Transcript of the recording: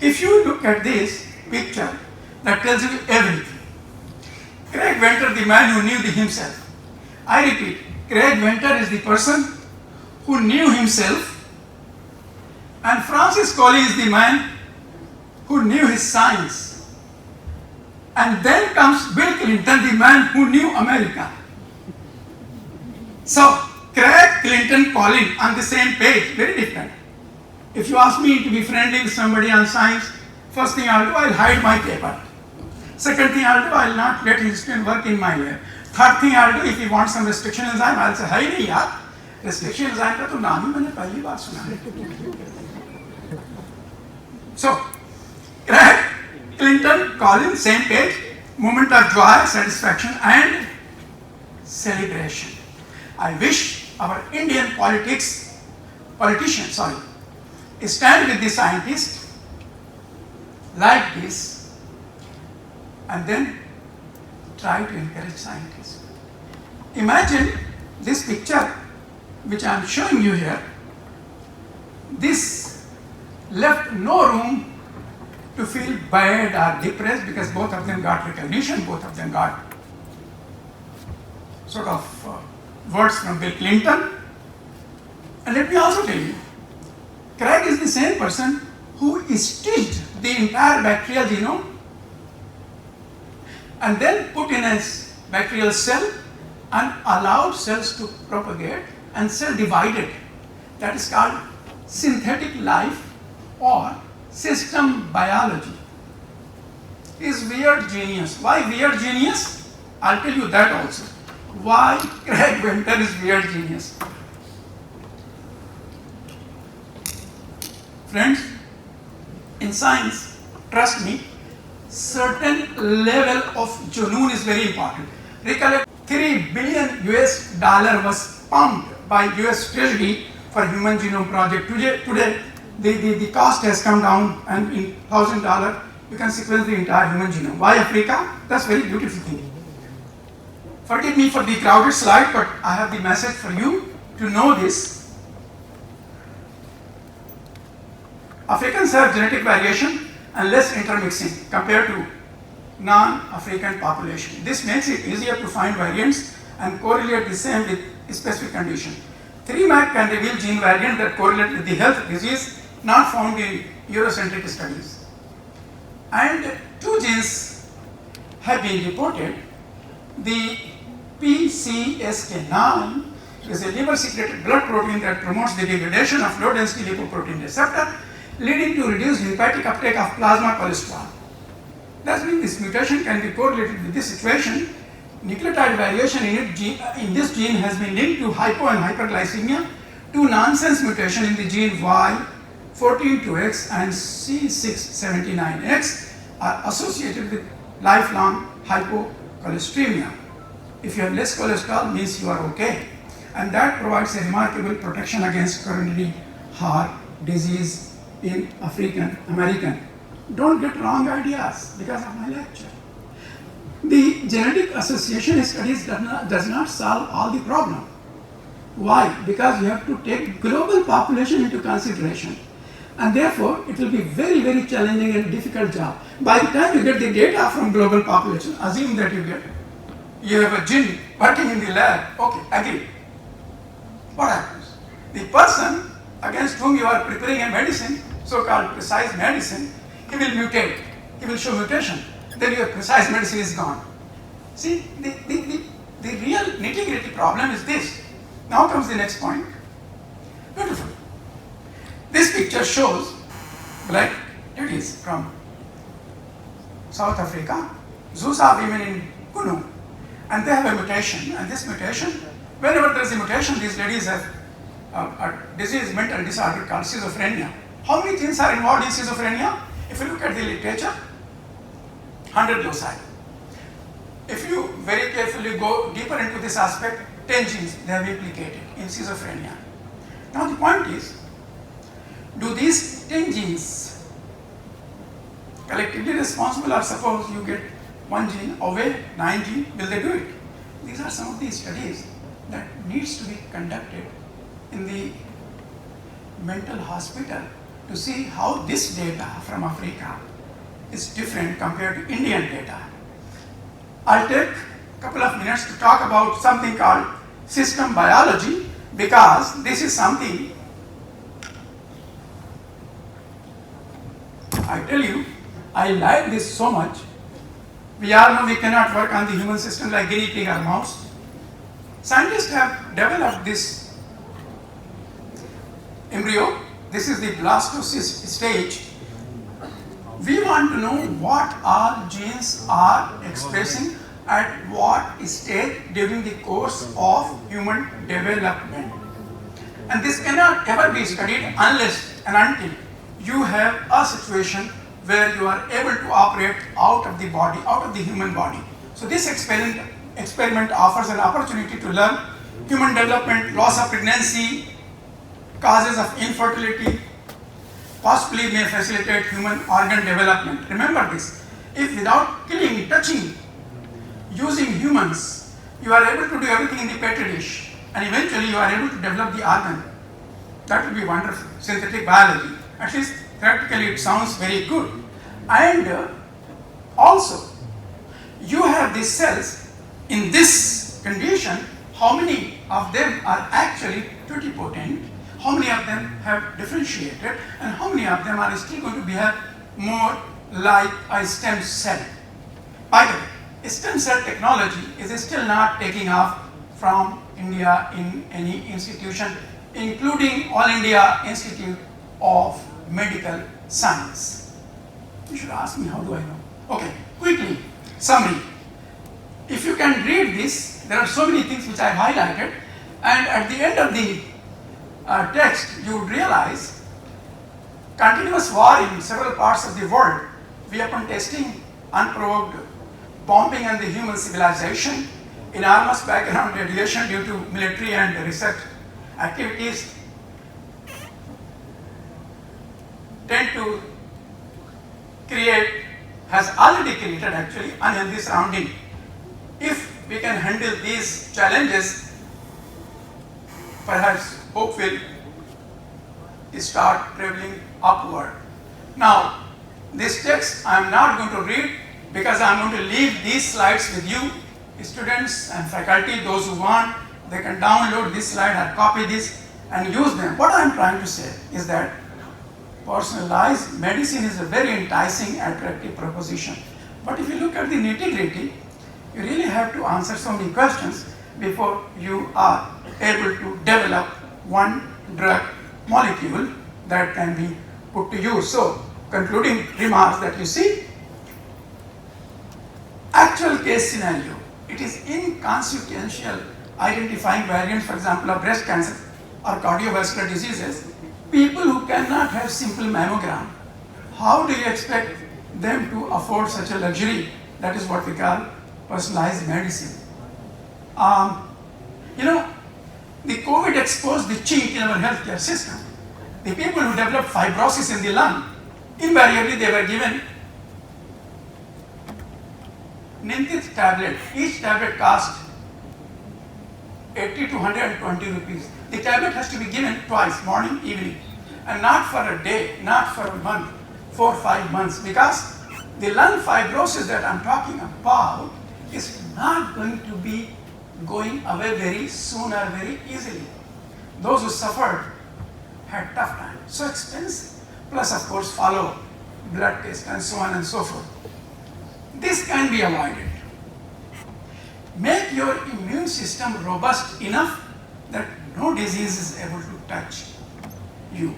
If you look at this picture, that tells you everything. Craig Venter, the man who knew himself. I repeat, Craig Venter is the person who knew himself, and Francis Colley is the man who knew his science. And then comes Bill Clinton, the man who knew America. So, Craig, Clinton, Colley on the same page, very different. If you ask me to be friendly with somebody on science, first thing I'll do, I'll hide my paper. Second thing I'll do, I'll not let his student work in my lab. Third thing I'll do, if he wants some restriction enzyme, I'll say, hey, nahi yaar, restriction enzyme ka to naam hi maine pehli baar suna hai. So, Craig, Clinton, Collins, same page, moment of joy, satisfaction and celebration. I wish our Indian politicians, stand with the scientists like this and then try to encourage scientists. Imagine this picture which I am showing you here. This left no room to feel bad or depressed because both of them got recognition, both of them got sort of words from Bill Clinton. And let me also tell you, Craig is the same person who stitched the entire bacterial genome and then put in a bacterial cell and allowed cells to propagate and cell divided. That is called synthetic life or system biology. Is weird genius. Why weird genius? I'll tell you that also. Why Craig Venter is weird genius. Friends, in science, trust me, certain level of junoon is very important. Recollect, $3 billion was pumped by US Treasury for Human Genome Project. Today the cost has come down, and in $1,000 you can sequence the entire human genome. Why Africa? That's very beautiful thing. Forgive me for the crowded slide, but I have the message for you to know this. Africans have genetic variation and less intermixing compared to non-African population. This makes it easier to find variants and correlate the same with a specific condition. 3MAC can reveal gene variant that correlate with the health disease not found in Eurocentric studies. And 2 genes have been reported. The PCSK9 is a liver-secreted blood protein that promotes the degradation of low-density lipoprotein receptor, leading to reduced hepatic uptake of plasma cholesterol. That means this mutation can be correlated with this situation. Nucleotide variation in this gene has been linked to hypo and hyperglycemia. 2 nonsense mutations in the gene Y14-2X and C679X are associated with lifelong hypocholesteremia. If you have less cholesterol, means you are okay. And that provides a remarkable protection against coronary heart disease in African American. Don't get wrong ideas because of my lecture. The genetic association studies does not solve all the problem. Why? Because you have to take global population into consideration. And therefore, it will be very, very challenging and difficult job. By the time you get the data from global population, assume that you have a gene working in the lab, okay, agree. What happens? The person against whom you are preparing a medicine, so-called precise medicine, he will mutate, he will show mutation, then your precise medicine is gone. See, the real nitty-gritty problem is this. Now comes the next point. Beautiful. This picture shows black ladies from South Africa, Xhosa women in Kunu, and they have a mutation, and this mutation, whenever there is a mutation, these ladies have a disease, mental disorder called schizophrenia. How many genes are involved in schizophrenia? If you look at the literature, 100 loci. If you very carefully go deeper into this aspect, 10 genes they have implicated in schizophrenia. Now the point is, do these 10 genes collectively responsible, or suppose you get 1 gene away, 9 genes, will they do it? These are some of the studies that needs to be conducted in the mental hospital to to see how this data from Africa is different compared to Indian data. I'll take a couple of minutes to talk about something called system biology, because this is something I tell you, I like this so much. We all know we cannot work on the human system like guinea pig or mouse. Scientists have developed this embryo. This is the blastocyst stage. We want to know what all genes are expressing at what stage during the course of human development. And this cannot ever be studied unless and until you have a situation where you are able to operate out of the body, out of the human body. So this experiment offers an opportunity to learn human development, loss of pregnancy, causes of infertility, possibly may facilitate human organ development. Remember this, if without killing, touching, using humans, you are able to do everything in the petri dish, and eventually you are able to develop the organ, that will be wonderful. Synthetic biology, at least theoretically it sounds very good. And also, you have these cells in this condition, how many of them are actually totipotent, how many of them have differentiated, and how many of them are still going to behave more like a stem cell. By the way, stem cell technology is still not taking off from India in any institution, including All India Institute of Medical Science. You should ask me, how do I know? Okay, quickly, summary. If you can read this, there are so many things which I have highlighted, and at the end of the text, you would realize continuous war in several parts of the world, weapon testing, unprovoked bombing on the human civilization, enormous background radiation due to military and research activities, tend to create, has already created actually unhealthy surrounding. If we can handle these challenges, perhaps hope will start traveling upward. Now, this text I am not going to read because I am going to leave these slides with you, students and faculty. Those who want, they can download this slide or copy this and use them. What I am trying to say is that personalized medicine is a very enticing, attractive proposition. But if you look at the nitty-gritty, you really have to answer so many questions before you are able to develop one drug molecule that can be put to use. So, concluding remarks that you see, actual case scenario, it is inconsequential identifying variants, for example, of breast cancer or cardiovascular diseases. People who cannot have simple mammogram, how do you expect them to afford such a luxury? That is what we call personalized medicine. The COVID exposed the chink in our healthcare system. The people who developed fibrosis in the lung, invariably they were given Nintith tablet. Each tablet cost 80 to 120 rupees. The tablet has to be given twice, morning, evening, and not for a day, not for a month, 4 or 5 months, because the lung fibrosis that I'm talking about is not going to be going away very soon or very easily. Those who suffered had tough time. So expensive. Plus, of course, follow blood test and so on and so forth. This can be avoided. Make your immune system robust enough that no disease is able to touch you.